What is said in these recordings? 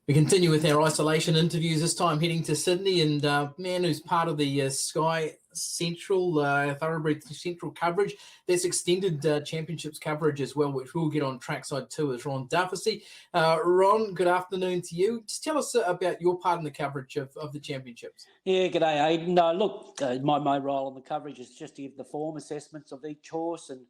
We continue with our isolation interviews, this time heading to Sydney, and man who's part of the Sky Central, Thoroughbred Central coverage. That's extended championships coverage as well, which we'll get on trackside too, is Ron Dufficy. Ron, good afternoon to you. Just tell us about your part in the coverage of the championships. Yeah, g'day, Aidan. Look, my role on the coverage is just to give the form assessments of each horse, and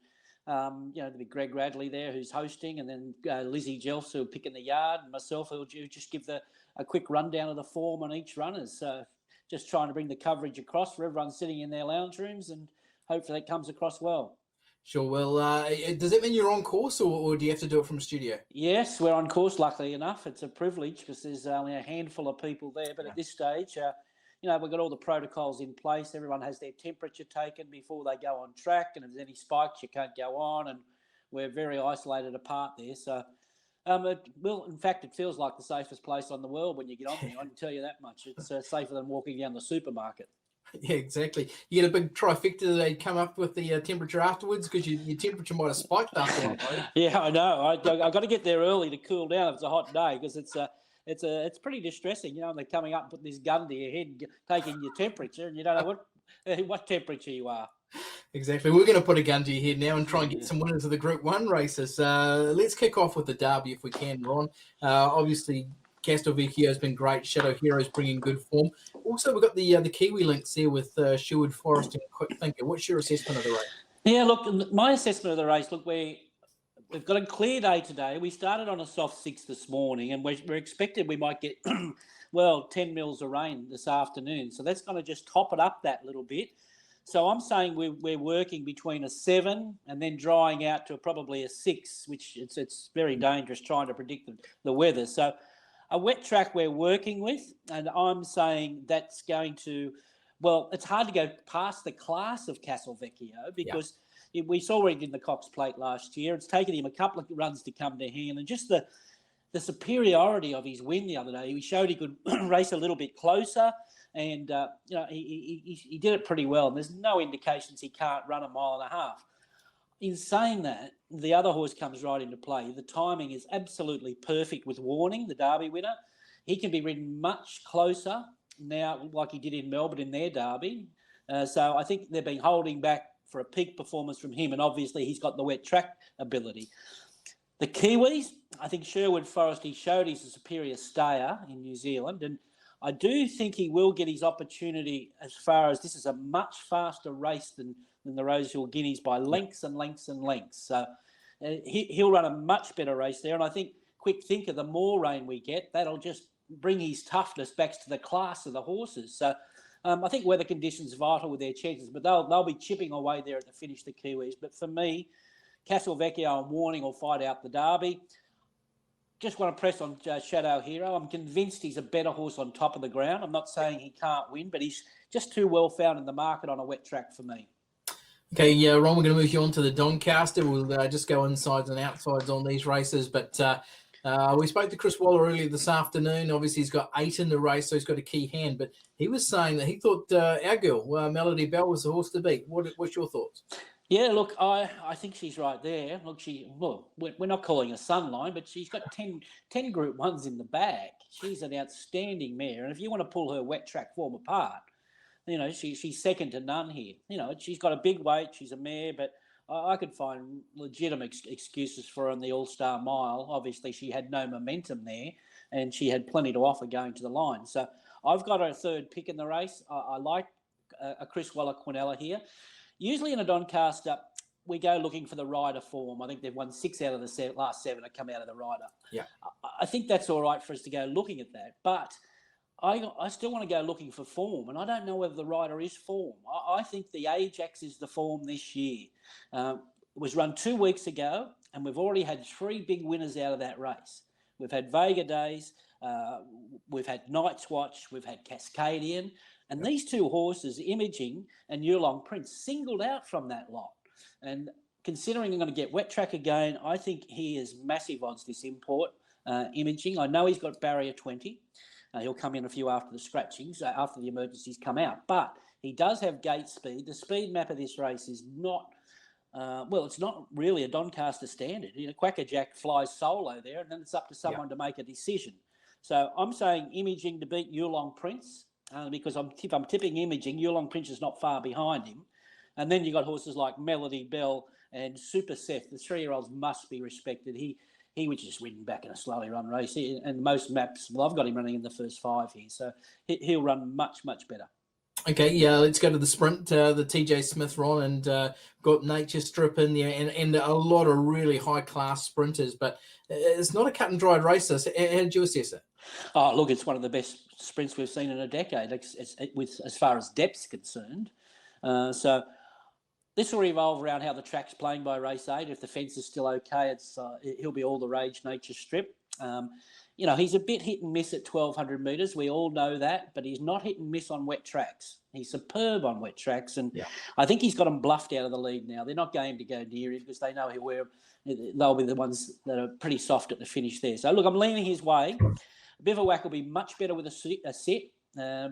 there'll be Greg Radley there who's hosting, and then Lizzie Jelfs who'll pick in the yard, and myself who'll just give a quick rundown of the form on each runners. So just trying to bring the coverage across for everyone sitting in their lounge rooms, and hopefully that comes across well. Sure. Well, does that mean you're on course, or do you have to do it from a studio? Yes, we're on course, luckily enough. It's a privilege because there's only a handful of people there, but at this stage, we've got all the protocols in place. Everyone has their temperature taken before they go on track, and if there's any spikes, you can't go on, and we're very isolated apart there. So, in fact, it feels like the safest place on the world when you get on there. I can tell you that much. It's safer than walking down the supermarket. Yeah, exactly. You get a big trifecta. They come up with the temperature afterwards because your temperature might have spiked after one. Yeah, I know. I got to get there early to cool down if it's a hot day, because it's pretty distressing. They're coming up and putting this gun to your head, taking your temperature, and you don't know what temperature you are. Exactly. We're going to put a gun to your head now and try and get some winners of the Group 1 races. Let's kick off with the Derby if we can, Ron. Obviously, Castelvecchio has been great. Shadow Hero's bringing good form. Also, we've got the Kiwi links there with Sherwood Forest and Quick Thinker. What's your assessment of the race? Yeah, look, my assessment of the race, look, we've got a clear day today. We started on a soft 6 this morning, and we're expected we might get, 10 mils of rain this afternoon. So that's going to just top it up that little bit. So I'm saying we're working between a 7 and then drying out to probably a 6, which it's very dangerous trying to predict the weather. So a wet track we're working with, and I'm saying that's going to, it's hard to go past the class of Castelvecchio because we saw it in the Cox Plate last year. It's taken him a couple of runs to come to hand, and just the superiority of his win the other day. He showed he could race a little bit closer, and he did it pretty well. And there's no indications he can't run a mile and a half. In saying that, the other horse comes right into play. The timing is absolutely perfect with Warning, the Derby winner. He can be ridden much closer now, like he did in Melbourne in their Derby. So I think they've been holding back for a peak performance from him, and obviously he's got the wet track ability. The Kiwis, I think Sherwood Forest, he showed he's a superior stayer in New Zealand, and I do think he will get his opportunity as far as this is a much faster race than the Rosehill Guineas by lengths and lengths and lengths. So he'll run a much better race there, and I think Quick Thinker, the more rain we get, that'll just bring his toughness back to the class of the horses. So I think weather conditions are vital with their chances, but they'll be chipping away there at the finish, the Kiwis. But for me, Castelvecchio and Warning will fight out the Derby. Just want to press on Shadow Hero. I'm convinced he's a better horse on top of the ground. I'm not saying he can't win, but he's just too well found in the market on a wet track for me. Okay, Ron, we're going to move you on to the Doncaster. We'll just go insides and outsides on these races. But we spoke to Chris Waller earlier this afternoon. Obviously, he's got 8 in the race, so he's got a key hand. But he was saying that he thought our girl, Melody Bell, was the horse to beat. What's your thoughts? Yeah, look, I think she's right there. Look, we're not calling her Sunline, but she's got 10 Group 1s in the bag. She's an outstanding mare. And if you want to pull her wet track form apart, she's second to none here. She's got a big weight. She's a mare, but I could find legitimate excuses for her in the All-Star Mile. Obviously, she had no momentum there, and she had plenty to offer going to the line. So I've got her third pick in the race. I like a Chris Waller Quinella here. Usually in a Doncaster, we go looking for the rider form. I think they've won 6 out of the last 7 have come out of the rider. Yeah, I think that's all right for us to go looking at that. But I still want to go looking for form, and I don't know whether the rider is form. I think the Ajax is the form this year. It was run 2 weeks ago, and we've already had 3 big winners out of that race. We've had Vega Days, we've had Night's Watch, we've had Cascadian, and these 2 horses, Imaging and Yulong Prince, singled out from that lot. And considering I'm going to get wet track again, I think he is massive odds, this import, Imaging. I know he's got barrier 20. He'll come in a few after the scratchings, after the emergencies come out. But he does have gate speed. The speed map of this race is not, it's not really a Doncaster standard. Quackerjack flies solo there, and then it's up to someone to make a decision. So I'm saying Imaging to beat Yulong Prince because if I'm tipping Imaging, Yulong Prince is not far behind him. And then you got horses like Melody Bell and Super Seth. The 3-year-olds must be respected. He was just ridden back in a slowly run race. And most maps, well, I've got him running in the first 5 here. So he'll run much, much better. Okay, yeah, let's go to the sprint, the TJ Smith run, and got Nature Strip in there, and a lot of really high-class sprinters, but it's not a cut-and-dried race. How did you assess it? Oh, look, it's one of the best sprints we've seen in a decade, with as far as depth's concerned. So this will revolve around how the track's playing by race 8. If the fence is still okay, he'll be all the rage Nature Strip. He's a bit hit and miss at 1,200 metres. We all know that, but he's not hit and miss on wet tracks. He's superb on wet tracks, and I think he's got them bluffed out of the lead now. They're not game to go near him because they know they'll be the ones that are pretty soft at the finish there. So, look, I'm leaning his way. Bivouac will be much better with a set.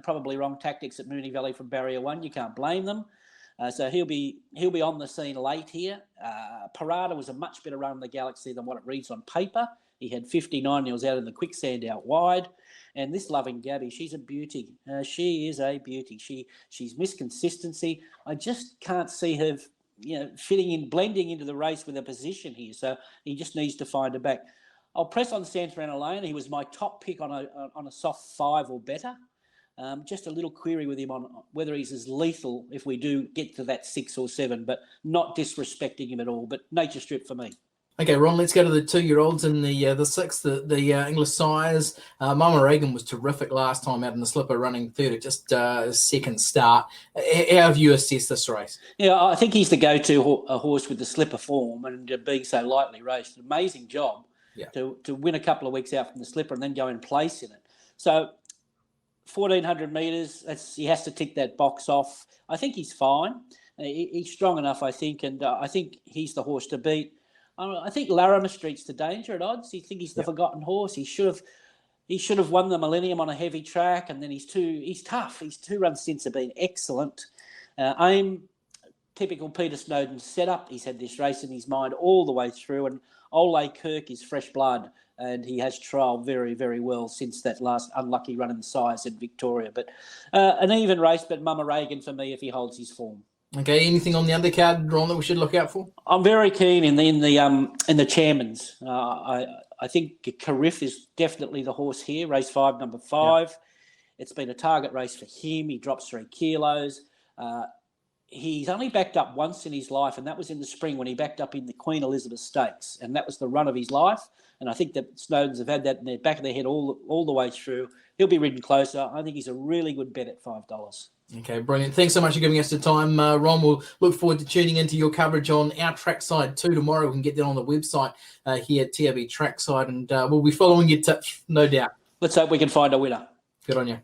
Probably wrong tactics at Moonee Valley from barrier 1. You can't blame them. So he'll be on the scene late here. Parada was a much better run in the Galaxy than what it reads on paper. He had 59. He was out in the quicksand out wide. And this Loving Gabby, she's a beauty. She is a beauty. She's missed consistency. I just can't see her, blending into the race with a position here. So he just needs to find her back. I'll press on Santa Ana Lane. He was my top pick on a soft 5 or better. Just a little query with him on whether he's as lethal if we do get to that 6 or 7, but not disrespecting him at all. But Nature Strip for me. Okay, Ron, let's go to the 2-year-olds in the 6, the English sires. Mama Reagan was terrific last time out in the slipper, running third at just second start. How have you assessed this race? Yeah, I think he's the go-to horse with the slipper form and being so lightly raced. Amazing job to win a couple of weeks out from the slipper and then go in place in it. So 1,400 metres, he has to tick that box off. I think he's fine. He's strong enough, I think, and I think he's the horse to beat. I think Larimer Street's the danger at odds. You think he's the forgotten horse. He should have won the Millennium on a heavy track, and then he's tough. His 2 run stints have been excellent. Aim, typical Peter Snowden setup. He's had this race in his mind all the way through, and Ole Kirk is fresh blood, and he has trialled very, very well since that last unlucky run in the sires in Victoria. But an even race, but Mama Reagan for me if he holds his form. Okay, anything on the undercard, Ron, that we should look out for? I'm very keen in the chairmans. I think Carif is definitely the horse here. Race 5, number 5. Yep. It's been a target race for him. He drops 3 kilos. He's only backed up once in his life, and that was in the spring when he backed up in the Queen Elizabeth Stakes, and that was the run of his life. And I think that Snowdens have had that in the back of their head all the way through. He'll be ridden closer. I think he's a really good bet at $5. Okay, brilliant. Thanks so much for giving us the time, Ron. We'll look forward to tuning into your coverage on our trackside too tomorrow. We can get that on the website here at TRB Trackside, and we'll be following your tips, no doubt. Let's hope we can find a winner. Good on you.